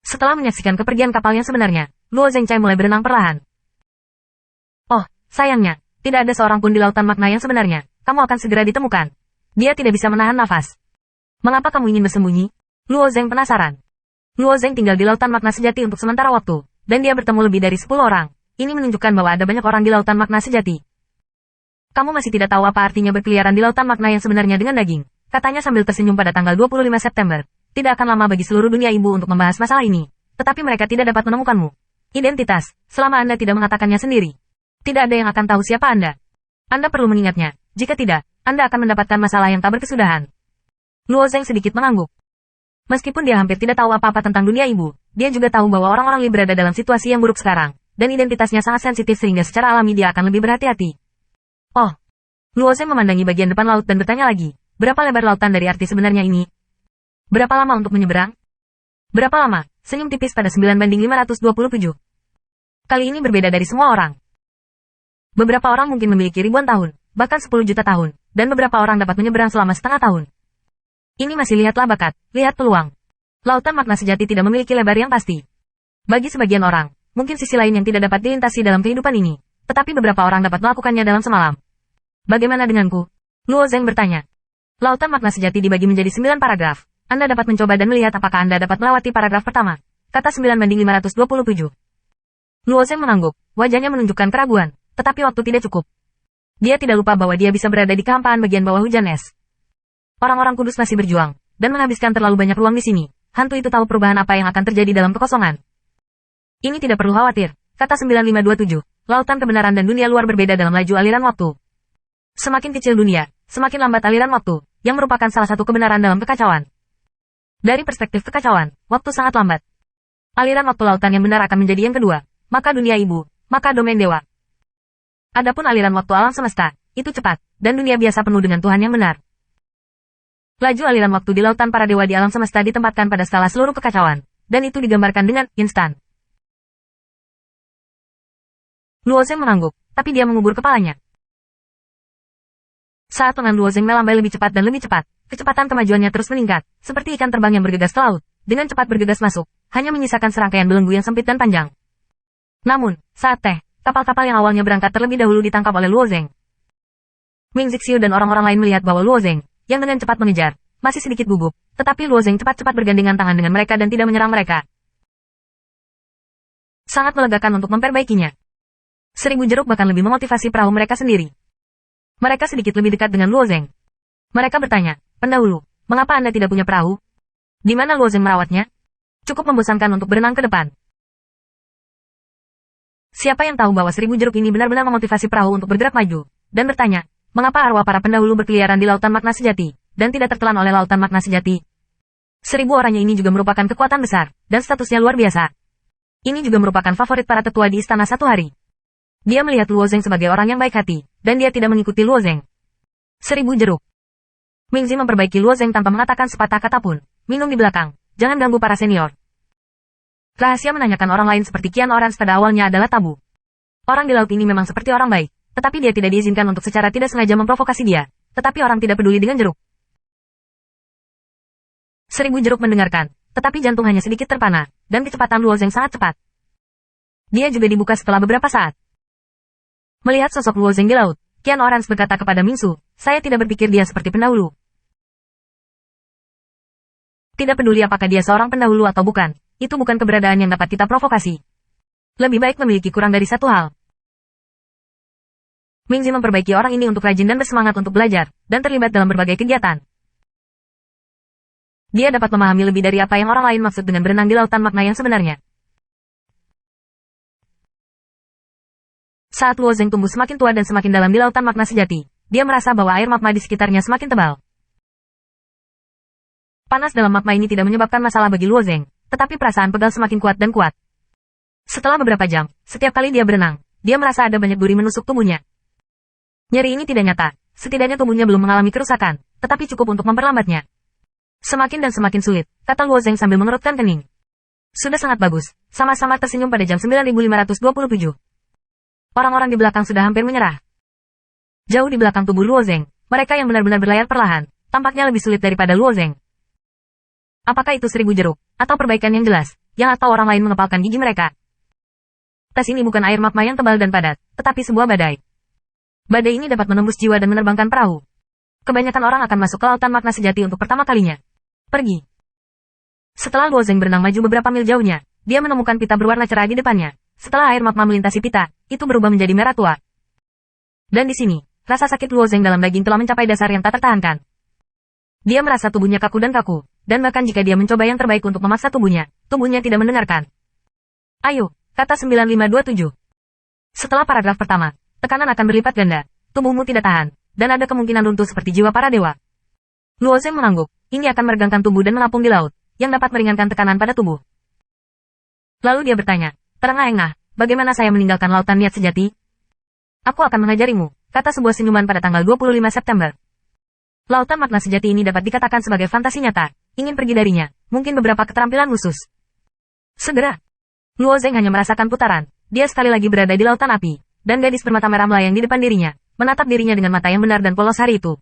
Setelah menyaksikan kepergian kapal yang sebenarnya, Luo Zhenghai mulai berenang perlahan. Oh, sayangnya, tidak ada seorang pun di lautan makna yang sebenarnya. Kamu akan segera ditemukan. Dia tidak bisa menahan nafas. Mengapa kamu ingin bersembunyi? Luo Zheng penasaran. Luo Zheng tinggal di lautan makna sejati untuk sementara waktu, dan dia bertemu lebih dari 10 orang. Ini menunjukkan bahwa ada banyak orang di lautan makna sejati. Kamu masih tidak tahu apa artinya berkeliaran di lautan makna yang sebenarnya dengan daging, katanya sambil tersenyum pada tanggal 25 September. Tidak akan lama bagi seluruh dunia ibu untuk membahas masalah ini. Tetapi mereka tidak dapat menemukanmu. Identitas, selama Anda tidak mengatakannya sendiri. Tidak ada yang akan tahu siapa Anda. Anda perlu mengingatnya. Jika tidak, Anda akan mendapatkan masalah yang tak berkesudahan. Luo Zheng sedikit mengangguk. Meskipun dia hampir tidak tahu apa-apa tentang dunia ibu, dia juga tahu bahwa orang-orang Li berada dalam situasi yang buruk sekarang, dan identitasnya sangat sensitif sehingga secara alami dia akan lebih berhati-hati. Oh. Luo Zheng memandangi bagian depan laut dan bertanya lagi, berapa lebar lautan dari arti sebenarnya ini? Berapa lama untuk menyeberang? Berapa lama? Senyum tipis pada 9/527. Kali ini berbeda dari semua orang. Beberapa orang mungkin memiliki ribuan tahun, bahkan 10 juta tahun, dan beberapa orang dapat menyeberang selama setengah tahun. Ini masih lihatlah bakat, lihat peluang. Lautan makna sejati tidak memiliki lebar yang pasti. Bagi sebagian orang, mungkin sisi lain yang tidak dapat dilintasi dalam kehidupan ini, tetapi beberapa orang dapat melakukannya dalam semalam. Bagaimana denganku? Luo Zheng bertanya. Lautan makna sejati dibagi menjadi 9 paragraf. Anda dapat mencoba dan melihat apakah Anda dapat melewati paragraf pertama. Kata 9/527. Luo Zheng mengangguk, wajahnya menunjukkan keraguan, tetapi waktu tidak cukup. Dia tidak lupa bahwa dia bisa berada di kehampaan bagian bawah hujan es. Orang-orang kudus masih berjuang, dan menghabiskan terlalu banyak ruang di sini. Hantu itu tahu perubahan apa yang akan terjadi dalam kekosongan. Ini tidak perlu khawatir, kata 9527. Lautan kebenaran dan dunia luar berbeda dalam laju aliran waktu. Semakin kecil dunia, semakin lambat aliran waktu, yang merupakan salah satu kebenaran dalam kekacauan. Dari perspektif kekacauan, waktu sangat lambat. Aliran waktu lautan yang benar akan menjadi yang kedua, maka dunia ibu, maka domain dewa. Adapun aliran waktu alam semesta, itu cepat, dan dunia biasa penuh dengan Tuhan yang benar. Laju aliran waktu di lautan para dewa di alam semesta ditempatkan pada skala seluruh kekacauan, dan itu digambarkan dengan instan. Luo Zheng mengangguk, tapi dia mengubur kepalanya. Saat lengan Luo Zheng melambai lebih cepat dan lebih cepat, kecepatan kemajuannya terus meningkat, seperti ikan terbang yang bergegas ke laut, dengan cepat bergegas masuk, hanya menyisakan serangkaian belenggu yang sempit dan panjang. Namun, saat kapal-kapal yang awalnya berangkat terlebih dahulu ditangkap oleh Luo Zheng. Ming Zixiu dan orang-orang lain melihat bahwa Luo Zheng, yang dengan cepat mengejar, masih sedikit gugup, tetapi Luo Zheng cepat-cepat bergandengan tangan dengan mereka dan tidak menyerang mereka. Sangat melegakan untuk memperbaikinya. 1000 jeruk bahkan lebih memotivasi perahu mereka sendiri. Mereka sedikit lebih dekat dengan Luo Zheng. Mereka bertanya, pendahulu, mengapa Anda tidak punya perahu? Di mana Luo Zheng merawatnya? Cukup membosankan untuk berenang ke depan. Siapa yang tahu bahwa 1000 jeruk ini benar-benar memotivasi perahu untuk bergerak maju, dan bertanya, mengapa arwah para pendahulu berkeliaran di lautan makna sejati, dan tidak tertelan oleh lautan makna sejati? 1000 orangnya ini juga merupakan kekuatan besar, dan statusnya luar biasa. Ini juga merupakan favorit para tetua di istana satu hari. Dia melihat Luo Zheng sebagai orang yang baik hati, dan dia tidak mengikuti Luo Zheng. 1000 jeruk. Mingzi memperbaiki Luo Zheng tanpa mengatakan sepatah kata pun. Minum di belakang, jangan ganggu para senior. Rahasia menanyakan orang lain seperti Qian Orange pada awalnya adalah tabu. Orang di laut ini memang seperti orang baik, tetapi dia tidak diizinkan untuk secara tidak sengaja memprovokasi dia, tetapi orang tidak peduli dengan jeruk. 1000 jeruk mendengarkan, tetapi jantung hanya sedikit terpana, dan kecepatan Luo Zheng sangat cepat. Dia juga dibuka setelah beberapa saat. Melihat sosok Luo Zheng di laut, Qian Orange berkata kepada Mingsu, saya tidak berpikir dia seperti pendahulu. Tidak peduli apakah dia seorang pendahulu atau bukan, itu bukan keberadaan yang dapat kita provokasi. Lebih baik memiliki kurang dari satu hal. Mingzi memperbaiki orang ini untuk rajin dan bersemangat untuk belajar, dan terlibat dalam berbagai kegiatan. Dia dapat memahami lebih dari apa yang orang lain maksud dengan berenang di lautan makna yang sebenarnya. Saat Luo Zheng tumbuh semakin tua dan semakin dalam di lautan makna sejati, dia merasa bahwa air magma di sekitarnya semakin tebal. Panas dalam magma ini tidak menyebabkan masalah bagi Luo Zheng, tetapi perasaan pegal semakin kuat dan kuat. Setelah beberapa jam, setiap kali dia berenang, dia merasa ada banyak duri menusuk tubuhnya. Nyeri ini tidak nyata, setidaknya tubuhnya belum mengalami kerusakan, tetapi cukup untuk memperlambatnya. Semakin dan semakin sulit, kata Luo Zheng sambil mengerutkan kening. Sudah sangat bagus, sama-sama tersenyum pada jam 9527. Orang-orang di belakang sudah hampir menyerah. Jauh di belakang tubuh Luo Zheng, mereka yang benar-benar berlayar perlahan, tampaknya lebih sulit daripada Luo Zheng. Apakah itu 1000 jeruk, atau perbaikan yang jelas, yang atau orang lain mengepalkan gigi mereka. Tes ini bukan air magma yang tebal dan padat, tetapi sebuah badai. Badai ini dapat menembus jiwa dan menerbangkan perahu. Kebanyakan orang akan masuk ke lautan magna sejati untuk pertama kalinya. Pergi. Setelah Luo Zeng berenang maju beberapa mil jauhnya, dia menemukan pita berwarna cerah di depannya. Setelah air magma melintasi pita, itu berubah menjadi merah tua. Dan di sini, rasa sakit Luo Zeng dalam daging telah mencapai dasar yang tak tertahankan. Dia merasa tubuhnya kaku, dan bahkan jika dia mencoba yang terbaik untuk memaksa tubuhnya tidak mendengarkan. Ayo, kata 9527. Setelah paragraf pertama, tekanan akan berlipat ganda, tubuhmu tidak tahan, dan ada kemungkinan runtuh seperti jiwa para dewa. Luo Zeng mengangguk, ini akan meregangkan tubuh dan mengapung di laut, yang dapat meringankan tekanan pada tubuh. Lalu dia bertanya, terengah-engah, bagaimana saya meninggalkan lautan niat sejati? Aku akan mengajarimu, kata sebuah senyuman pada tanggal 25 September. Lautan makna sejati ini dapat dikatakan sebagai fantasi nyata, ingin pergi darinya, mungkin beberapa keterampilan khusus. Segera. Luo Zeng hanya merasakan putaran, dia sekali lagi berada di lautan api, dan gadis bermata merah melayang di depan dirinya, menatap dirinya dengan mata yang benar dan polos hari itu.